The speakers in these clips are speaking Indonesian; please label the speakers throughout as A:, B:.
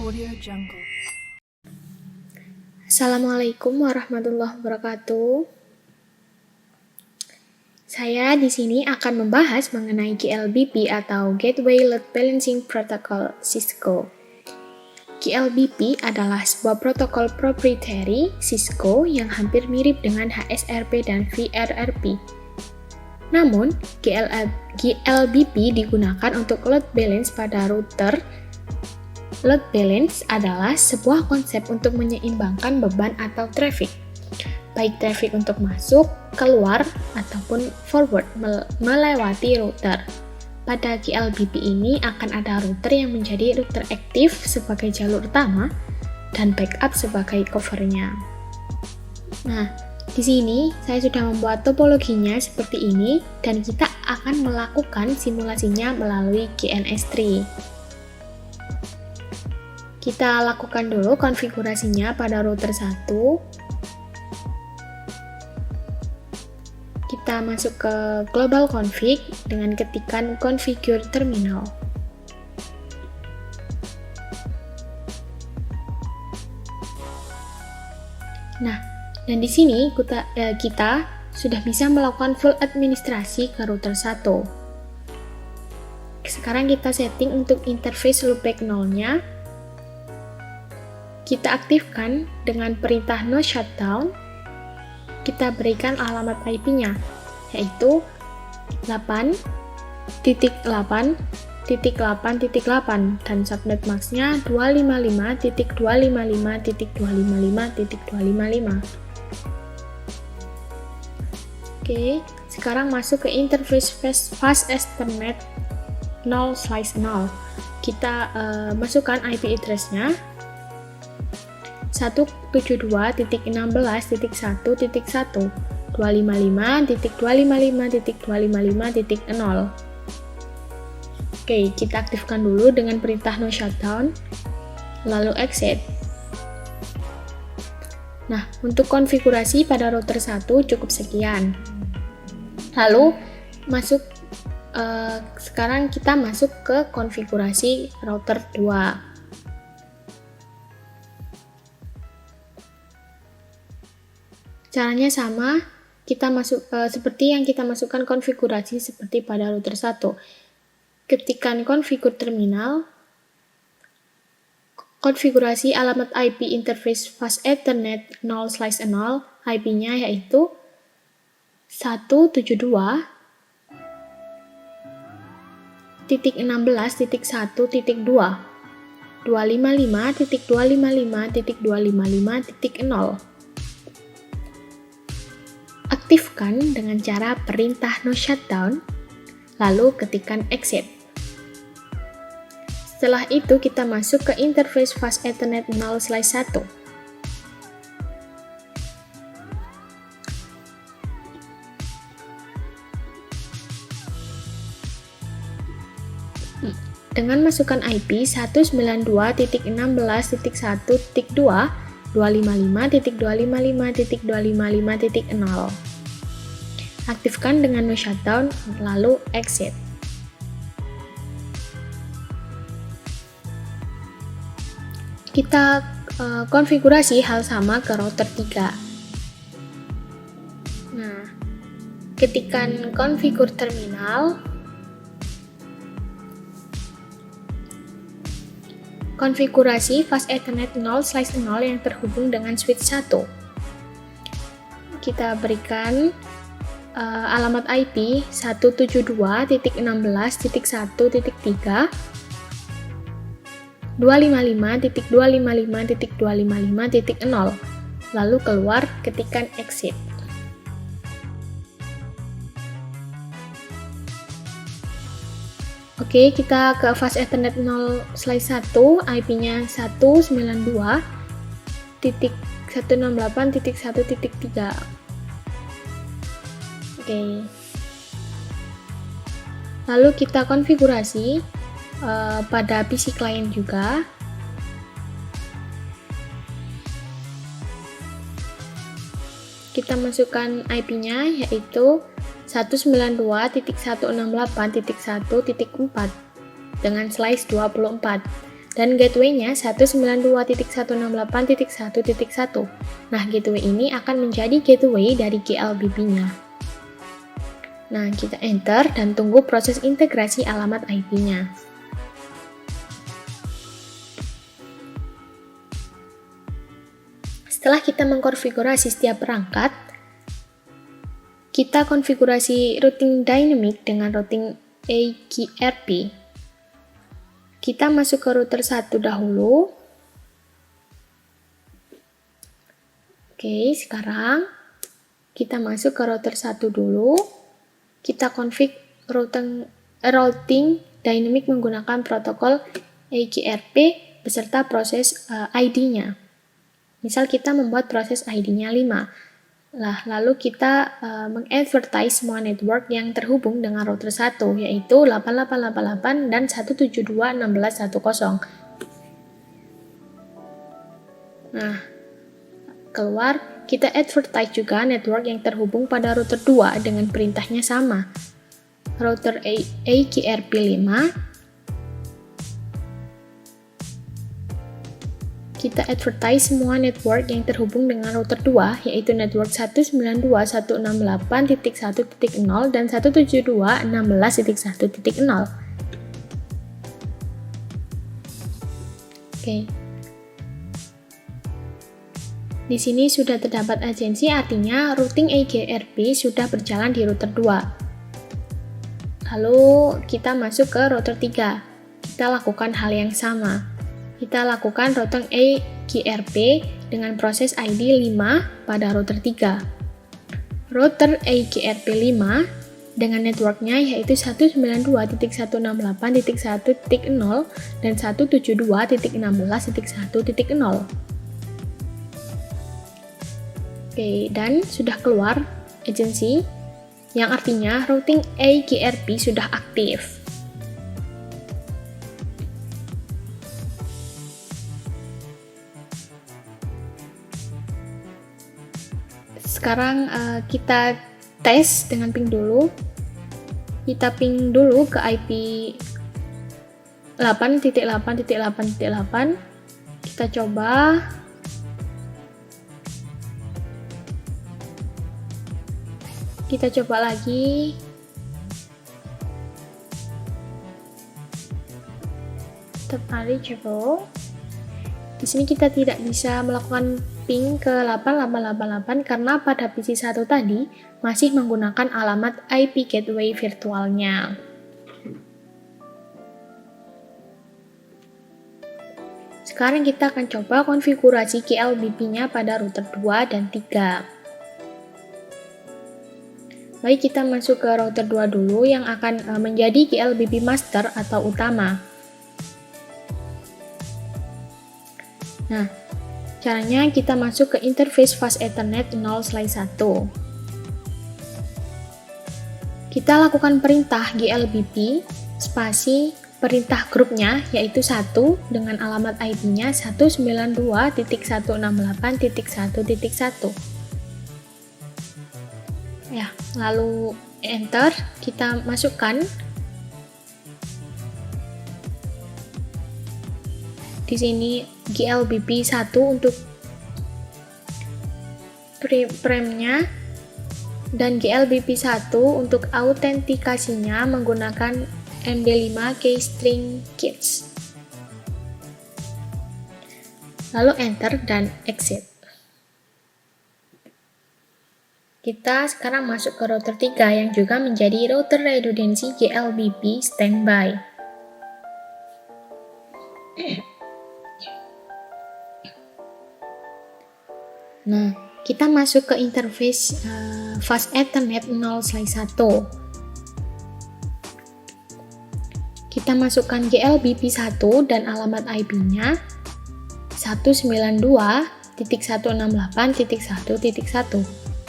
A: Audio Jungle.
B: Assalamualaikum warahmatullahi wabarakatuh. Saya di sini akan membahas mengenai GLBP atau Gateway Load Balancing Protocol Cisco. GLBP adalah sebuah protokol proprietary Cisco yang hampir mirip dengan HSRP dan VRRP. Namun, GLBP digunakan untuk load balance pada router. Load balance adalah sebuah konsep untuk menyeimbangkan beban atau traffic, baik traffic untuk masuk, keluar, ataupun forward melewati router. Pada GLBP ini akan ada router yang menjadi router aktif sebagai jalur utama dan backup sebagai covernya. Nah, di sini saya sudah membuat topologinya seperti ini dan kita akan melakukan simulasinya melalui GNS3. Kita lakukan dulu konfigurasinya pada router 1. Kita masuk ke global config dengan ketikan configure terminal. Nah, dan di sini kita sudah bisa melakukan full administrasi ke router 1. Sekarang kita setting untuk interface loopback 0-nya. Kita aktifkan dengan perintah no shutdown. Kita berikan alamat IP-nya, yaitu 8.8.8.8 dan subnet max-nya 255.255.255.255. Oke, sekarang masuk ke interface fast Ethernet 0/0. Kita masukkan IP address-nya 172.16.1.1 255.255.255.0. Oke, kita aktifkan dulu dengan perintah no shutdown, lalu exit. Nah, untuk konfigurasi pada router 1 cukup sekian. Lalu sekarang kita masuk ke konfigurasi router 2. Caranya sama, kita seperti yang kita masukkan konfigurasi seperti pada router 1. Ketikkan configure terminal, konfigurasi alamat IP interface fast Ethernet 0/0, IP-nya yaitu 172.16.1.2 255.255.255.0. Aktifkan dengan cara perintah no shutdown, lalu ketikkan exit. Setelah itu kita masuk ke interface fast Ethernet 0/1. Dengan masukkan IP 192.16.1.2 255.255.255.0. Aktifkan dengan no shutdown, lalu exit. Kita konfigurasi hal sama ke router 3. Nah, ketikan configure terminal, konfigurasi fast Ethernet 0/0 yang terhubung dengan switch 1. Kita berikan alamat IP 172.16.1.3 255.255.255.0, lalu keluar, ketikan exit. Oke, kita ke fast Ethernet 0/1, IP-nya 192.168.1.3. Oke. Lalu kita konfigurasi pada PC client juga. Kita masukkan IP-nya yaitu 192.168.1.4 dengan slice 24 dan gateway-nya 192.168.1.1. Nah, gateway ini akan menjadi gateway dari GLBP-nya. Nah, kita enter dan tunggu proses integrasi alamat IP-nya. Setelah kita mengkonfigurasi setiap perangkat, kita konfigurasi routing dynamic dengan routing AGRP. Kita masuk ke router 1 dahulu. Oke, sekarang kita masuk ke router 1 dulu. Kita config routing dynamic menggunakan protokol AGRP beserta proses ID-nya. Misal kita membuat proses ID-nya 5. Lalu kita mengadvertise semua network yang terhubung dengan router 1, yaitu 8888 dan 172.16.10. Nah, keluar, kita advertise juga network yang terhubung pada router 2 dengan perintahnya sama. Router AGRP 5, kita advertise semua network yang terhubung dengan router 2, yaitu network 192.168.1.0 dan 172.16.1.0. Oke. Di sini sudah terdapat agensi, artinya routing AGRP sudah berjalan di router 2. Lalu kita masuk ke router 3. Kita lakukan hal yang sama. Kita lakukan routing AGRP dengan proses ID 5 pada router 3. Router AGRP 5 dengan networknya yaitu 192.168.1.0 dan 172.16.1.0. Oke, dan sudah keluar agensi, yang artinya routing AGRP sudah aktif. Sekarang kita tes dengan ping dulu. Kita ping dulu ke IP 8.8.8.8. Kita coba. Kita coba lagi. Tetap reachable. Di sini kita tidak bisa melakukan ping ke 8888 karena pada PC1 tadi masih menggunakan alamat IP gateway virtualnya. Sekarang kita akan coba konfigurasi GLBP-nya pada router 2 dan 3. Baik, kita masuk ke router 2 dulu yang akan menjadi GLBP master atau utama. Nah, caranya kita masuk ke interface fast Ethernet 0/1. Kita lakukan perintah GLBP spasi perintah grupnya yaitu 1 dengan alamat IP-nya 192.168.1.1. Ya, lalu enter, kita masukkan di sini GLBP 1 untuk prem-nya dan GLBP 1 untuk autentikasinya menggunakan MD5 keystring keys. Lalu enter dan exit. Kita sekarang masuk ke router 3 yang juga menjadi router redundancy GLBP standby. Nah, kita masuk ke interface fast Ethernet 0/1. Kita masukkan GLBP 1 dan alamat IP-nya 192.168.1.1.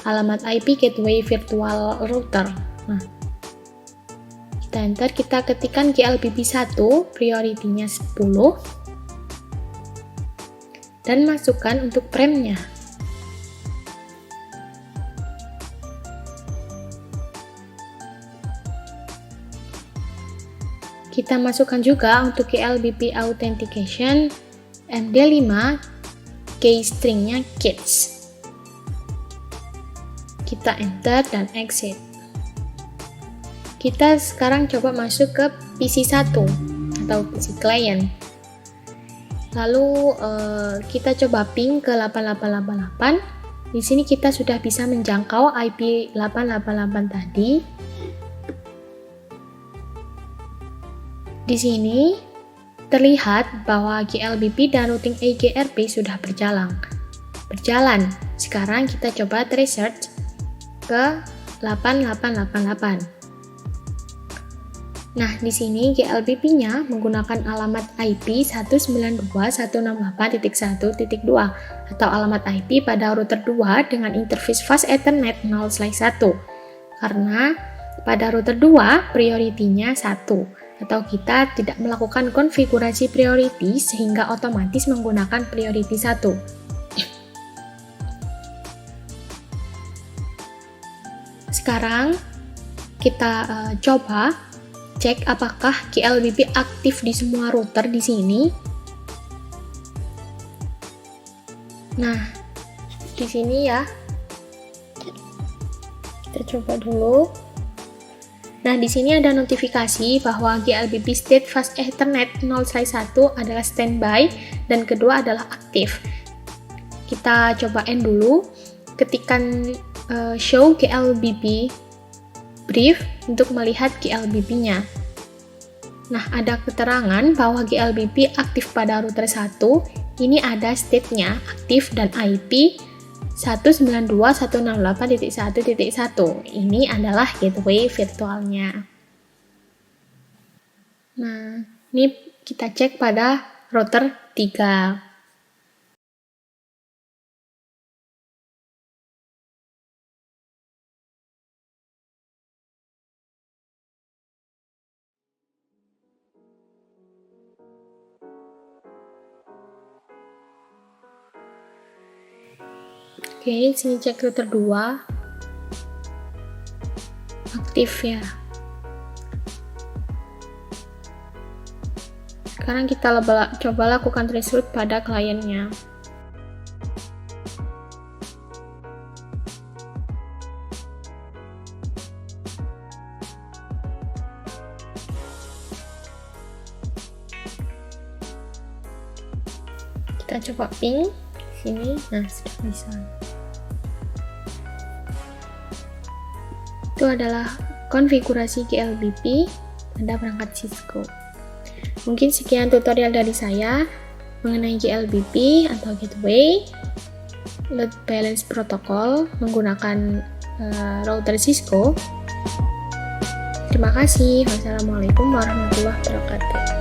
B: Alamat IP gateway virtual router. Nah, kita enter, kita ketikkan GLBP 1, priority-nya 10, dan masukkan untuk prem-nya. kita masukkan juga untuk GLBP Authentication MD5 key stringnya kids. Kita enter dan exit. Kita sekarang coba masuk ke PC1 atau PC client. Lalu kita coba ping ke 8888. Di sini kita sudah bisa menjangkau IP 888 tadi. Di sini terlihat bahwa GLBP dan routing EGRP sudah berjalan. Sekarang kita coba research ke 8888. Nah, di sini GLBP-nya menggunakan alamat IP 192.168.1.2 atau alamat IP pada router 2 dengan interface fast Ethernet 0/1. Karena pada router 2 priority-nya 1 atau kita tidak melakukan konfigurasi priority sehingga otomatis menggunakan priority 1. Sekarang kita coba cek apakah GLBP aktif di semua router di sini. Nah, di sini ya. Kita coba dulu. Nah, di sini ada notifikasi bahwa GLBP State Fast Ethernet 0/1 adalah standby dan kedua adalah aktif. Kita coba end dulu. Ketikkan show GLBP brief untuk melihat GLBP-nya. Nah, ada keterangan bahwa GLBP aktif pada router 1. Ini ada state-nya aktif dan IP 192.168.1.1. Ini adalah gateway virtualnya. Nah, ini kita cek pada router 3. Oke, sini cek router 2 aktif ya. Sekarang kita coba lakukan traceroute pada kliennya. Kita coba ping sini, nah sudah bisa. Itu adalah konfigurasi GLBP pada perangkat Cisco. Mungkin sekian tutorial dari saya mengenai GLBP atau Gateway Load Balance Protocol menggunakan router Cisco. Terima kasih. Wassalamualaikum warahmatullahi wabarakatuh.